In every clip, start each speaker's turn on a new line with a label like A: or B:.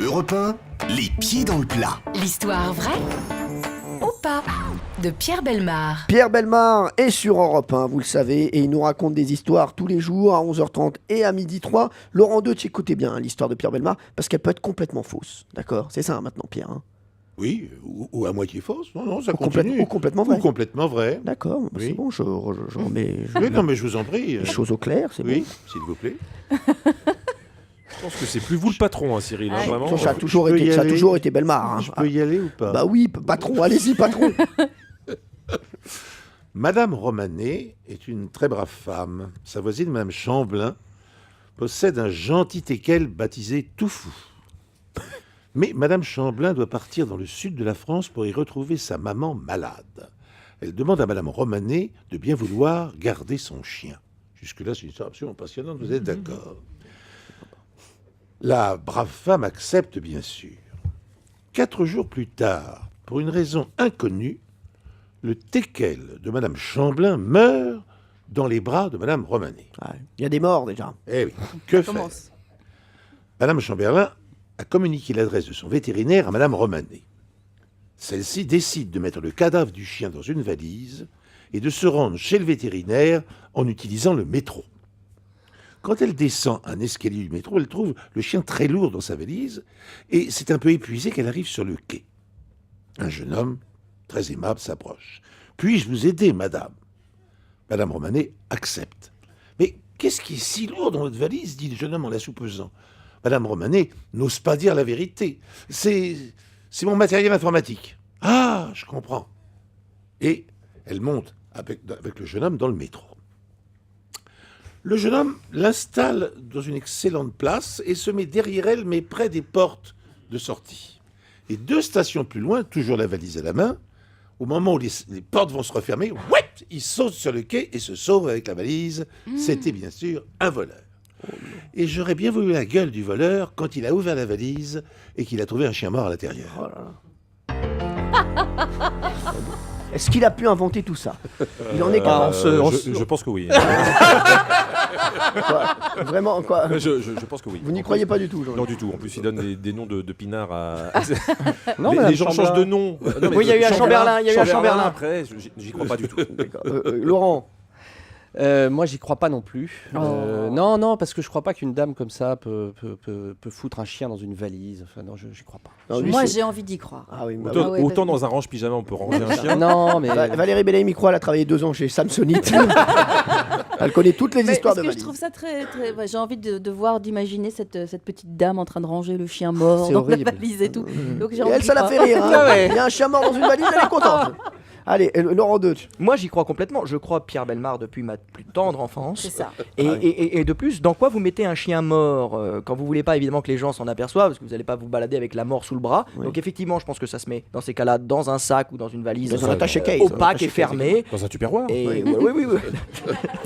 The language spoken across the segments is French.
A: Europe 1, les pieds dans le plat.
B: L'histoire vraie ou pas de Pierre Bellemare.
C: Pierre Bellemare est sur Europe 1, vous le savez, et il nous raconte des histoires tous les jours à 11h30 et à 12h03. Laurent Deutsch, écoutez bien l'histoire de Pierre Bellemare, parce qu'elle peut être complètement fausse. D'accord? C'est ça maintenant, Pierre.
D: Oui, ou à moitié fausse. Non, ça
C: Ou
D: continue.
C: ou complètement vrai.
D: Ou complètement vrai.
C: D'accord,
D: Oui.
C: c'est bon, je remets
D: Oui, non, mais je vous en prie.
C: les choses au clair, c'est
D: Oui, s'il vous plaît.
E: Je pense que c'est plus vous le patron, hein, Cyril. Hein, vraiment.
C: bon. Ça a toujours
D: je peux
C: été,
D: y
C: ça a
D: aller
C: toujours été Bellemare. Hein.
D: Je peux y aller ou pas
C: Bah oui, patron, allez-y, patron.
D: Madame Romanet est une très brave femme. Sa voisine, Madame Chamblin, possède un gentil teckel baptisé Toufou. Mais Madame Chamblin doit partir dans le sud de la France pour y retrouver sa maman malade. Elle demande à Madame Romanet de bien vouloir garder son chien. Jusque-là, c'est une histoire absolument passionnante, vous êtes d'accord? La brave femme accepte, bien sûr. 4 jours plus tard, pour une raison inconnue, le teckel de Madame Chamblin meurt dans les bras de Madame Romanet.
C: Ouais, il y a des morts déjà.
D: Eh oui, que faire? Madame Chamberlain a communiqué l'adresse de son vétérinaire à Madame Romanet. Celle-ci décide de mettre le cadavre du chien dans une valise et de se rendre chez le vétérinaire en utilisant le métro. Quand elle descend un escalier du métro, elle trouve le chien très lourd dans sa valise et c'est un peu épuisée qu'elle arrive sur le quai. Un jeune homme, très aimable, s'approche. « Puis-je vous aider, madame ?» Madame Romanet accepte. « Mais qu'est-ce qui est si lourd dans votre valise ?» dit le jeune homme en la soupesant. Madame Romanet n'ose pas dire la vérité. « C'est mon matériel informatique. »« Ah, je comprends. » Et elle monte avec le jeune homme dans le métro. Le jeune homme l'installe dans une excellente place et se met derrière elle, mais près des portes de sortie. Et 2 stations plus loin, toujours la valise à la main, au moment où les portes vont se refermer, il saute sur le quai et se sauve avec la valise. C'était bien sûr un voleur. Et j'aurais bien voulu la gueule du voleur quand il a ouvert la valise et qu'il a trouvé un chien mort à l'intérieur.
C: Oh là là. Est-ce qu'il a pu inventer tout ça? Il en est capable.
E: Je pense que oui.
C: Quoi Vraiment, quoi
E: je pense que oui.
C: Vous n'y croyez pas du tout, Jean?
E: Non, du tout. En plus, il donne des noms de pinards à.
F: Non,
E: les
F: Madame
E: gens
F: Chamberlain.
E: changent de nom. Non, mais
F: Oui, il y a eu un Chamberlain. Il y a eu un Chamberlain.
E: Après, j'y crois pas du tout.
C: Laurent,
F: Moi, j'y crois pas non plus. Non, parce que je crois pas qu'une dame comme ça peut foutre un chien dans une valise. Enfin, non, j'y crois pas.
C: non, lui,
G: Moi,
C: c'est-
G: j'ai envie d'y croire.
C: Ah oui, bah
E: Autant,
G: ouais,
E: autant dans un range pyjama, on peut ranger un chien.
F: Non, mais
C: Valérie Bellamy-Croix, elle a travaillé 2 ans chez Samsonite. Elle connaît toutes les
G: Mais
C: histoires
G: parce
C: de
G: que je
C: valises.
G: trouve ça très ouais, j'ai envie d'imaginer cette petite dame en train de ranger le chien mort
C: C'est
G: dans
C: horrible.
G: la valise et tout. Donc j'ai
C: Et
G: envie
C: elle,
G: d'y
C: ça la
G: croire.
C: fait rire. Hein.
F: Ah ouais.
C: Il y a un chien mort dans une valise, elle est contente. Allez, Laurent Deutsch.
H: Moi, j'y crois complètement. Je crois Pierre Bellemare depuis ma plus tendre enfance.
G: C'est ça.
H: Et de plus, dans quoi vous mettez un chien mort quand vous voulez pas évidemment que les gens s'en aperçoivent, parce que vous n'allez pas vous balader avec la mort sous le bras.
C: Oui.
H: Donc effectivement, je pense que ça se met dans ces cas-là dans un sac ou dans une valise
C: Dans un attaché-case.
H: opaque et fermée.
E: Dans un tupperware.
H: Et
C: Oui.
H: oui.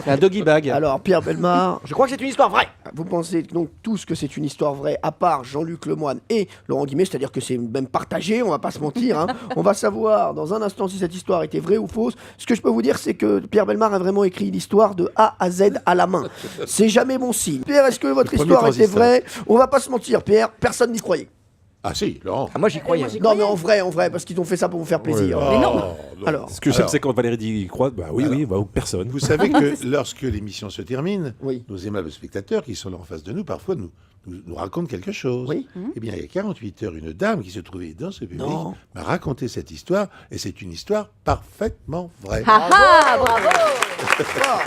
F: un doggy bag.
C: Alors, Pierre Bellemare,
H: Je crois que c'est une histoire vraie.
C: vous pensez donc tous que c'est une histoire vraie, à part Jean-Luc Lemoyne et Laurent Guimet, c'est-à-dire que c'est même partagé, on va pas se mentir. Hein. On va savoir dans un instant si cette histoire était vraie ou fausse. Ce que je peux vous dire, c'est que Pierre Bellemare a vraiment écrit l'histoire de A à Z à la main. C'est jamais bon signe. Pierre, est-ce que votre
D: Le premier
C: histoire était
D: transistor.
C: vraie? On va pas se mentir, Pierre, personne n'y croyait.
D: Ah si, Laurent.
H: Ah, moi, j'y croyais.
G: moi, j'y
C: Non, mais
G: croyais.
C: en vrai, parce qu'ils ont fait ça pour vous faire plaisir.
D: Oh,
G: Mais non.
C: Alors,
E: Ce que j'aime, c'est quand Valérie dit croit. Bah oui, oui, bah, personne.
D: Vous savez que lorsque l'émission se termine,
C: Oui.
D: nos aimables spectateurs qui sont là en face de nous, parfois nous racontent quelque chose.
C: Oui.
D: Eh bien, il y a 48 heures, une dame qui se trouvait dans ce public
C: Non.
D: m'a raconté cette histoire, et c'est une histoire parfaitement vraie.
G: Ah ah, bravo.
C: Ah,